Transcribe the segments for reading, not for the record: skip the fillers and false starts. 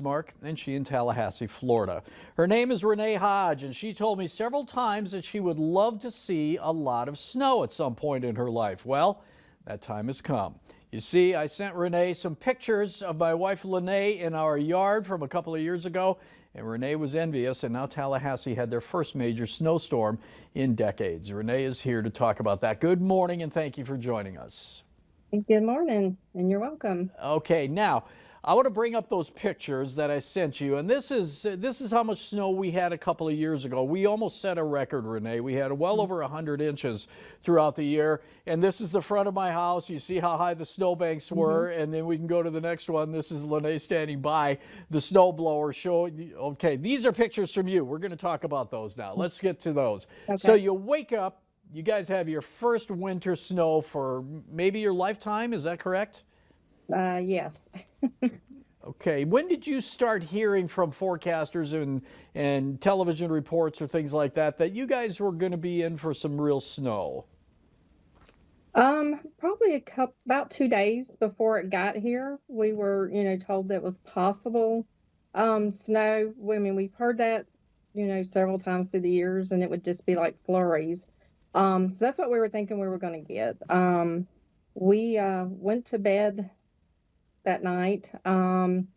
Mark, and she in Tallahassee, Florida. Her name is Renee Hodge, and she told me several times that she would love to see a lot of snow at some point in her life. Well, that time has come. You see, I sent Renee some pictures of my wife Lene in our yard from a couple of years ago, and Renee was envious, and now Tallahassee had their first major snowstorm in decades. Renee is here to talk about that. Good morning, and thank you for joining us. Good morning, and you're welcome. Okay, now I want to bring up those pictures that I sent you, and this is how much snow we had a couple of years ago. We almost set a record, Renee. We had well over 100 inches throughout the year, and this is the front of my house. You see how high the snowbanks were, and then we can go to the next one. This is Lene standing by the snow blower showing. Okay, these are pictures from you. We're going to talk about those now. Let's get to those. Okay. So you wake up. You guys have your first winter snow for maybe your lifetime. Is that correct? Yes. Okay. When did you start hearing from forecasters and television reports or things like that that you guys were going to be in for some real snow? Probably about 2 days before it got here, we were, told that it was possible. Snow. I mean, we've heard that, several times through the years, and it would just be like flurries. So that's what we were thinking we were going to get. We went to bed that night. And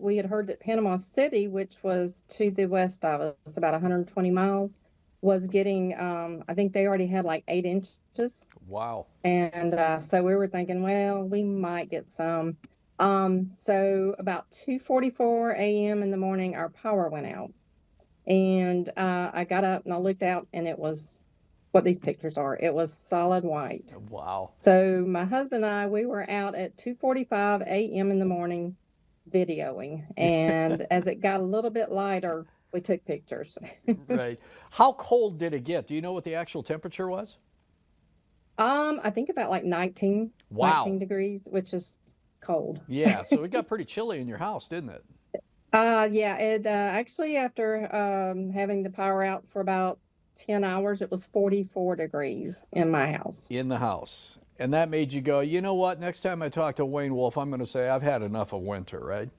we had heard that Panama City, which was to the west of us, about 120 miles, was getting, I think they already had like 8 inches. Wow. And so we were thinking, well, we might get some. So about 2:44 a.m. in the morning, our power went out. And I got up and I looked out, and it was what these pictures are. It was solid white. Wow. So my husband and I, we were out at 2:45 a.m. in the morning videoing. And as it got a little bit lighter, we took pictures. Right. How cold did it get? Do you know what the actual temperature was? I think about like 19 Wow. degrees, which is cold. Yeah. So it got pretty chilly in your house, didn't it? Yeah, it actually, after having the power out for about 10 hours, it was 44 degrees in my house. In the house. And that made you go, you know what? Next time I talk to Wayne Wolf, I'm going to say I've had enough of winter, right?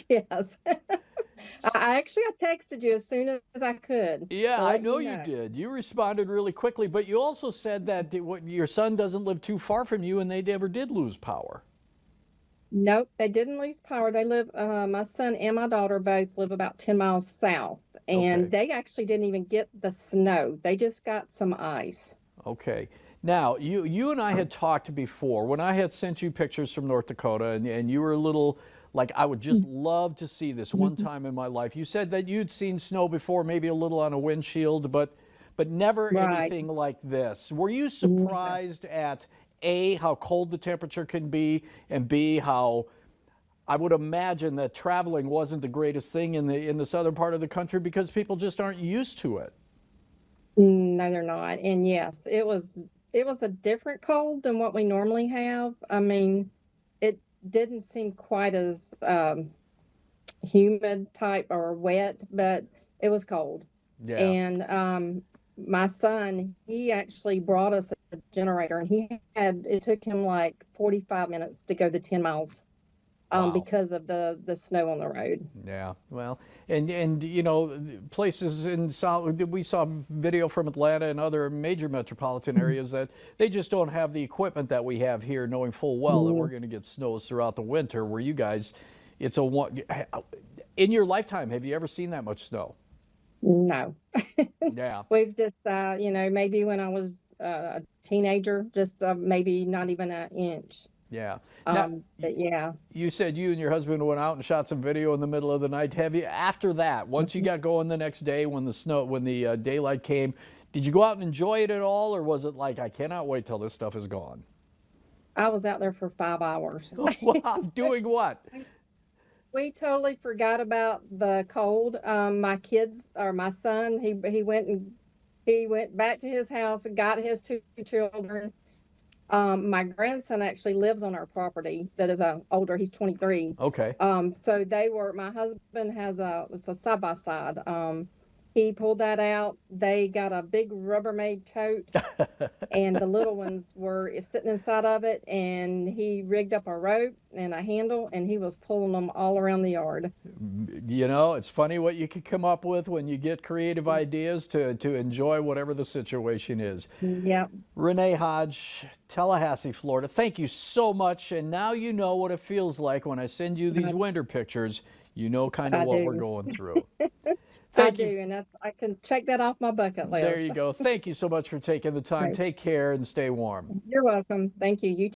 Yes. I texted you as soon as I could Yeah, to I let know you you know. did. You responded really quickly, but you also said that your son doesn't live too far from you and they never did lose power. Nope, they didn't lose power. They live, my son and my daughter both live about 10 miles south, and Okay. they actually didn't even get the snow. They just got some ice. Okay. Now, you and I had talked before when I had sent you pictures from North Dakota and you were a little like, I would just love to see this one Mhm. time in my life. You said that you'd seen snow before, maybe a little on a windshield, but never Right. anything like this. Were you Yeah. surprised at A, how cold the temperature can be, and B, how I would imagine that traveling wasn't the greatest thing in the southern part of the country because people just aren't used to it. No, they're not. And yes, it was a different cold than what we normally have. I mean, it didn't seem quite as humid type or wet, but it was cold. Yeah. And my son, he actually brought us a generator, and it took him like 45 minutes to go the 10 miles Wow. because of the snow on the road. Yeah, well, and places in South, we saw video from Atlanta and other major metropolitan areas that they just don't have the equipment that we have here, knowing full well that we're going to get snows throughout the winter. Where you guys, it's a one in your lifetime. Have you ever seen that much snow? No. Yeah, We've just, maybe when I was a teenager, just maybe not even an inch. yeah. Now, But yeah. you said you and your husband went out and shot some video in the middle of the night. Have you, after that, once you got going the next day when the daylight came, did you go out and enjoy it at all, or was it like, I cannot wait till this stuff is gone? I was out there for 5 hours. Wow, doing what? We totally forgot about the cold. My kids, or my son, he went back to his house and got his two children. My grandson actually lives on our property that is older. He's 23. Okay. So my husband has it's a side by side. He pulled that out. They got a big Rubbermaid tote, and the little ones were sitting inside of it, and he rigged up a rope and a handle, and he was pulling them all around the yard. You know, it's funny what you can come up with when you get creative ideas to enjoy whatever the situation is. Yep, Renee Hodge, Tallahassee, Florida, thank you so much. And now you know what it feels like when I send you these I, winter pictures. You know kind of I what we're do. going through. I Thank you. do, and I can check that off my bucket There list. you go. Thank you so much for taking the time. Right. Take care and stay warm. You're welcome. Thank you. You